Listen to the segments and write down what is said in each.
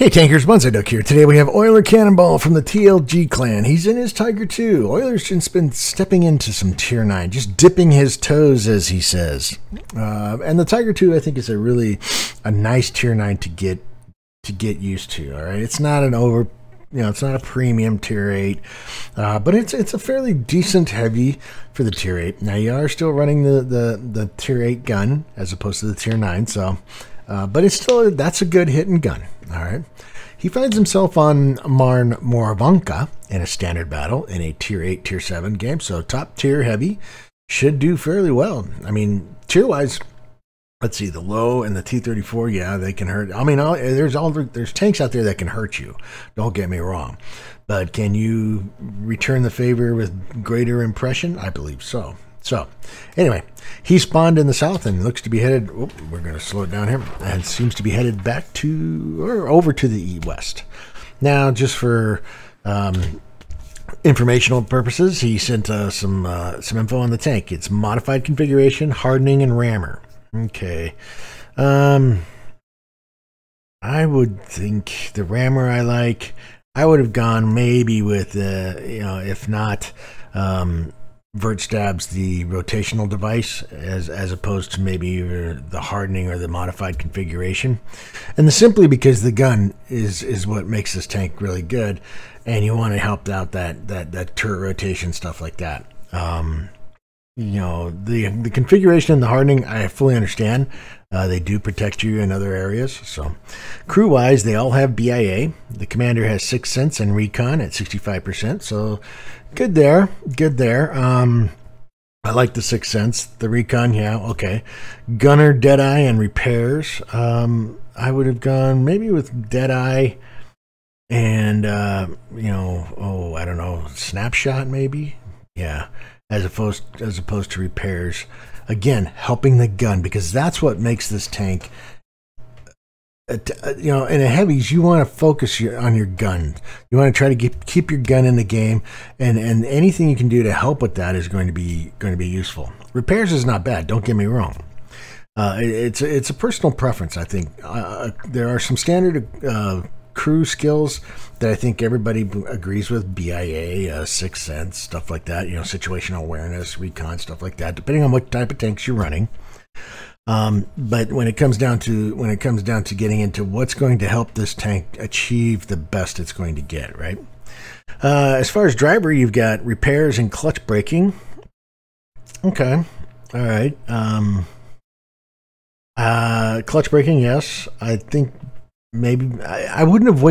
Hey tankers, Bonsai Duck here. Today we have Oiler Cannonball from the TLG clan. He's in his Tiger 2. Oiler's just been stepping into some tier 9, just dipping his toes, as he says. And the Tiger 2, I think, is a nice tier 9 to get used to. All right, it's not an it's not a premium tier 8, but it's a fairly decent heavy for the tier 8. Now you are still running the tier 8 gun as opposed to the tier 9, so. But it's still, that's a good hitting gun. All right. He finds himself on Marn Moravanka in a standard battle in a tier 8, tier 7 game. So top tier heavy should do fairly well. I mean, tier wise, let's see, the low and the T-34, yeah, they can hurt. I mean, there's tanks out there that can hurt you. Don't get me wrong. But can you return the favor with greater impression? I believe so. So, anyway, he spawned in the south and looks to be headed, we're going to slow it down here, and seems to be headed back to, or over to the west. Now, just for informational purposes, he sent some info on the tank. It's modified configuration, hardening, and rammer. Okay. I would think the rammer I would have gone maybe with, if not, Vert stabs the rotational device as opposed to maybe the hardening or the modified configuration, and simply because the gun is what makes this tank really good, and you want to help out that turret rotation, stuff like that. The configuration and the hardening, I fully understand. They do protect you in other areas. So, crew wise, they all have BIA. The commander has 6th Sense and Recon at 65%. So. Good there. I like the 6th Sense. The Recon, yeah, okay. Gunner, Deadeye, and Repairs. I would have gone maybe with Deadeye and, I don't know, Snapshot maybe? Yeah, as opposed to Repairs. Again, helping the gun, because that's what makes this tank... in a heavies, you want to focus on your gun. You want to try to keep your gun in the game, and anything you can do to help with that is going to be useful. Repairs is not bad. Don't get me wrong. It's a personal preference. I think there are some standard crew skills that I think everybody agrees with. BIA, 6th Sense, stuff like that. Situational awareness, recon, stuff like that. Depending on what type of tanks you're running. But when it comes down to getting into what's going to help this tank achieve the best it's going to get, right? As far as driver, you've got repairs and clutch braking. Okay, all right. Clutch braking, yes. I think maybe I wouldn't have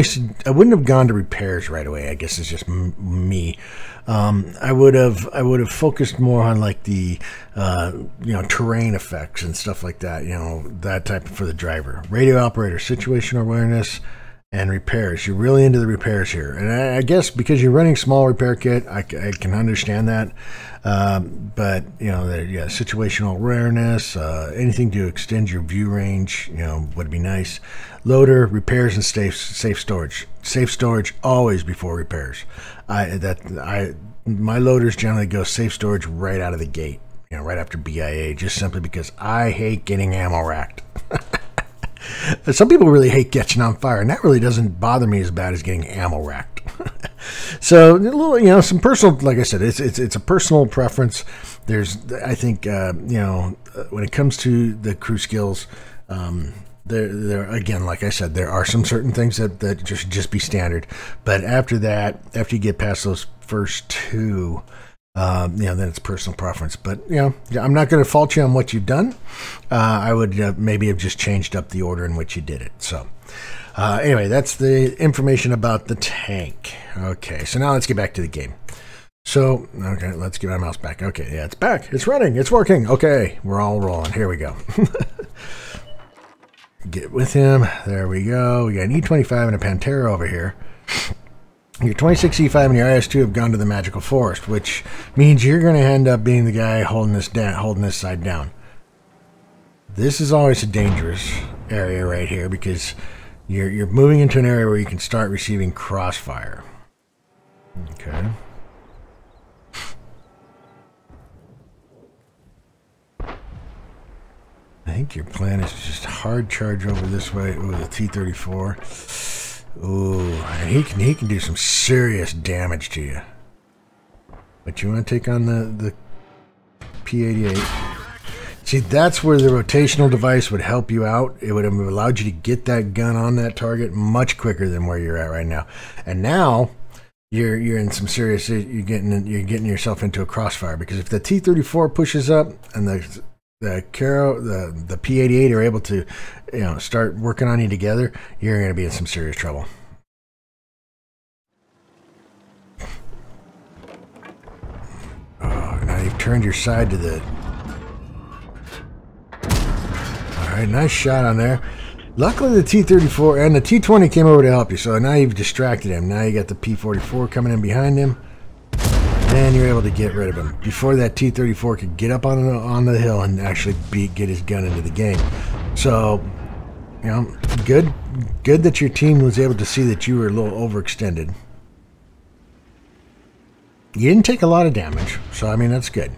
gone to repairs right away. I guess it's just me. I would have focused more on like the terrain effects and stuff like that. That type for the driver. Radio operator, situational awareness, and repairs. You're really into the repairs here, and I guess because you're running small repair kit, I can understand that. But situational awareness, anything to extend your view range, would be nice. Loader, repairs, and safe storage. Safe storage always before repairs. My loaders generally go safe storage right out of the gate, right after BIA, just simply because I hate getting ammo racked. Some people really hate catching on fire, and that really doesn't bother me as bad as getting ammo racked. So, a little, some personal, like I said, it's a personal preference. I think, when it comes to the crew skills, there again, like I said, there are some certain things that should just be standard. But after that, after you get past those first two, then it's personal preference. But I'm not going to fault you on what you've done. I would maybe have just changed up the order in which you did it. So anyway, that's the information about the tank. Okay, so now let's get back to the game. So okay, let's get our mouse back. Okay, yeah, it's back. It's running. It's working. Okay, we're all rolling. Here we go. Get with him. There we go. We got an E25 and a Pantera over here. Your 26 E5 and your IS2 have gone to the Magical Forest, which means you're going to end up being the guy holding this side down. This is always a dangerous area right here because you're moving into an area where you can start receiving crossfire. Okay. I think your plan is just hard charge over this way with a T-34. Ooh, and he can do some serious damage to you. But you want to take on the P-88. See, that's where the rotational device would help you out. It would have allowed you to get that gun on that target much quicker than where you're at right now. And now you're in some serious. You're getting yourself into a crossfire, because if the T-34 pushes up and the P-88 are able to, start working on you together, you're going to be in some serious trouble. Oh, now you've turned your side to the. All right, nice shot on there. Luckily, the T-34 and the T-20 came over to help you, so now you've distracted him. Now you got the P-44 coming in behind him, and you're able to get rid of him before that T-34 could get up on the hill and actually get his gun into the game. So, good that your team was able to see that you were a little overextended. You didn't take a lot of damage, so I mean that's good.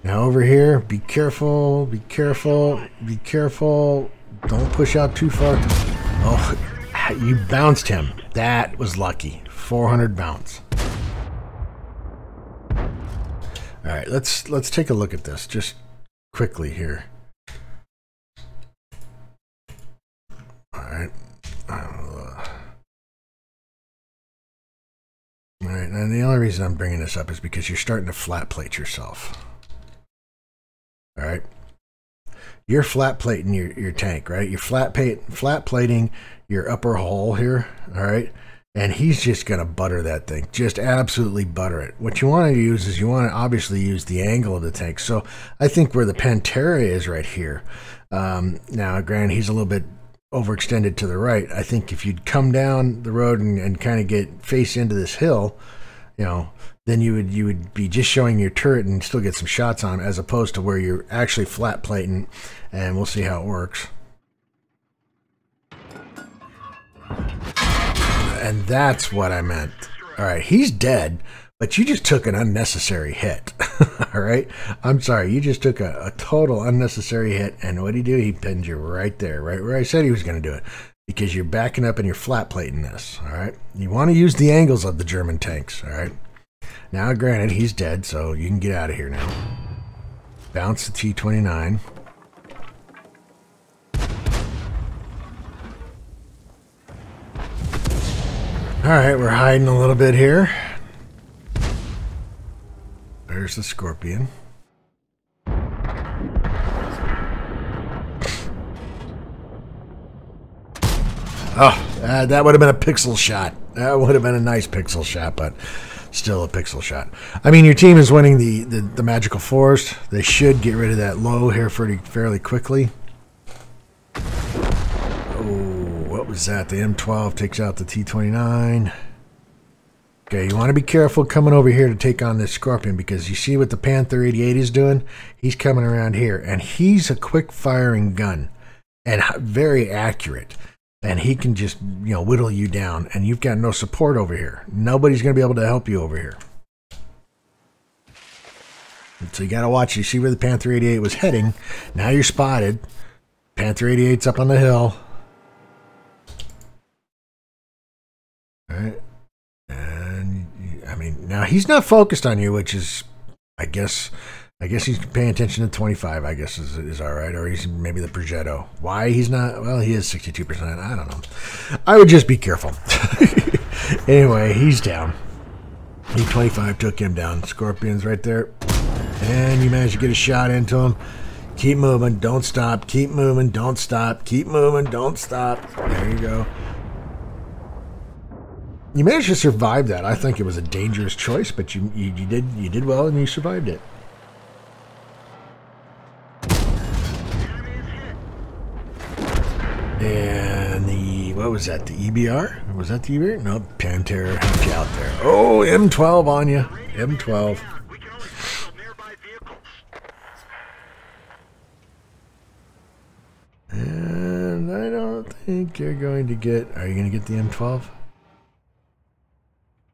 Now over here, be careful, be careful, be careful. Don't push out too far. Oh, you bounced him. That was lucky. 400 bounce. All right, let's take a look at this just quickly here. All right. All right, and the only reason I'm bringing this up is because you're starting to flat plate yourself. All right. You're flat plating your tank, right? You're flat plating your upper hull here, all right? And he's just going to butter that thing, just absolutely butter it. What you want to use is you want to obviously use the angle of the tank. So I think where the Pantera is right here. Now, granted, he's a little bit overextended to the right. I think if you'd come down the road and kind of get face into this hill, then you would be just showing your turret and still get some shots on him, as opposed to where you're actually flat plating, and we'll see how it works. And that's what I meant. All right, he's dead, but you just took an unnecessary hit. All right, I'm sorry, you just took a total unnecessary hit, and what did he do? He pinned you right there, right where I said he was going to do it, because you're backing up and you're flat plating this. All right, you want to use the angles of the German tanks. All right. Now, granted, he's dead, so you can get out of here now. Bounce the T-29. All right, we're hiding a little bit here. There's the Scorpion. Oh, that would have been a pixel shot. That would have been a nice pixel shot, but still a pixel shot. I mean, your team is winning the Magical Forest. They should get rid of that low here fairly quickly. Oh, what was that? The M12 takes out the T-29. Okay, you want to be careful coming over here to take on this Scorpion, because you see what the Panther 88 is doing? He's coming around here, and he's a quick-firing gun and very accurate. And he can just, whittle you down, and you've got no support over here. Nobody's going to be able to help you over here. And so you got to watch. You see where the Panther 88 was heading. Now you're spotted. Panther 88's up on the hill. All right. And, I mean, now he's not focused on you, which is, I guess he's paying attention to 25, I guess is all right. Or he's maybe the Progetto. Why he's not? Well, he is 62%. I don't know. I would just be careful. Anyway, he's down. E25 took him down. Scorpion's right there. And you managed to get a shot into him. Keep moving. Don't stop. Keep moving. Don't stop. Keep moving. Don't stop. There you go. You managed to survive that. I think it was a dangerous choice, but you did well and you survived it. And what was that? The EBR? Was that the EBR? No, Pantera helped you out there. Oh, M12 on you. M12. And I don't think you're going to get... Are you going to get the M12?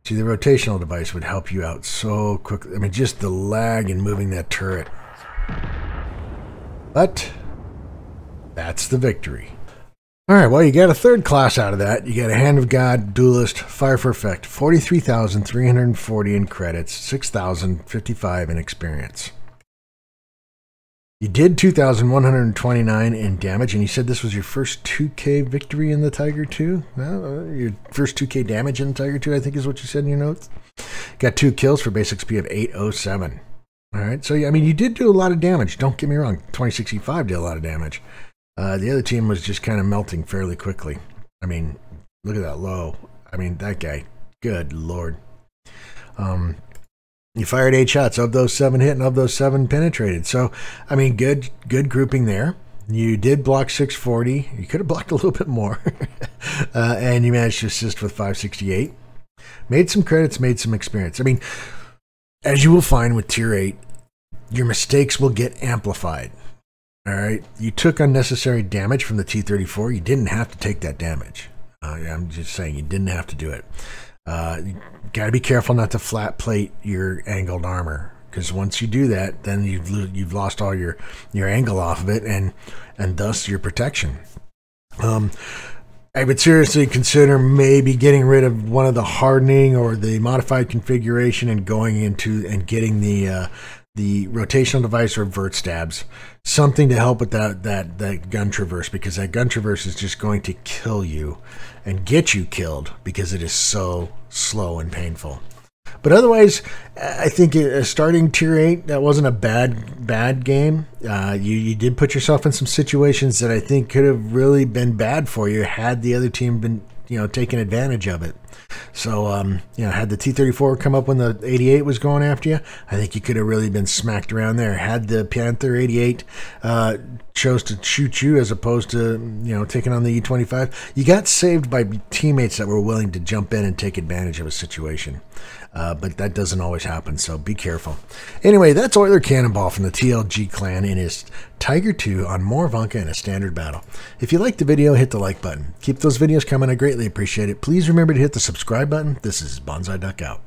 See, the rotational device would help you out so quickly. I mean, just the lag in moving that turret. But that's the victory. All right, well, you got a third class out of that. You got a Hand of God, Duelist, Fire for Effect, 43,340 in credits, 6,055 in experience. You did 2,129 in damage, and you said this was your first 2K victory in the Tiger 2? Well, your first 2K damage in the Tiger 2, I think is what you said in your notes. Got 2 kills for base XP of 807. All right, so, I mean, you did do a lot of damage. Don't get me wrong. 2065 did a lot of damage. The other team was just kind of melting fairly quickly. I mean, look at that low. I mean, that guy. Good Lord. You fired 8 shots. Of those 7 hit, and of those 7 penetrated. So, I mean, good grouping there. You did block 640. You could have blocked a little bit more. And you managed to assist with 568. Made some credits, made some experience. I mean, as you will find with Tier 8, your mistakes will get amplified. All right, you took unnecessary damage from the T-34. You didn't have to take that damage. I'm just saying you didn't have to do it. You got to be careful not to flat plate your angled armor, because once you do that, then you've lost all your angle off of it, and thus your protection. I would seriously consider maybe getting rid of one of the hardening or the modified configuration and going into and getting the rotational device or vert stabs, something to help with that gun traverse, because that gun traverse is just going to kill you and get you killed because it is so slow and painful. But otherwise, I think starting Tier 8, that wasn't a bad game. You did put yourself in some situations that I think could have really been bad for you had the other team been, taking advantage of it. So, had the T-34 come up when the 88 was going after you, I think you could have really been smacked around there. Had the Panther 88 chose to shoot you as opposed to, taking on the E-25, you got saved by teammates that were willing to jump in and take advantage of a situation. But that doesn't always happen, so be careful. Anyway, that's Oiler Cannonball from the TLG clan in his Tiger 2 on Morvanka in a standard battle. If you liked the video, hit the like button. Keep those videos coming. I greatly appreciate it. Please remember to hit the subscribe button. This is Bonsai Duck out.